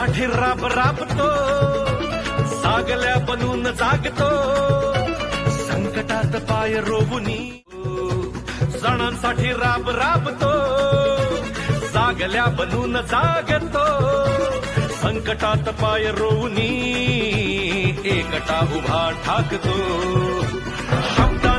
सणांसाठी राब राबतो, सागल्या बनून जागतो, संकटात पाय रोवुनी. सणांसाठी राब राबतो, सागल्या बनून जागतो, संकटात पाय रोवुनी, एकटा उभा ठाकतो. शब्द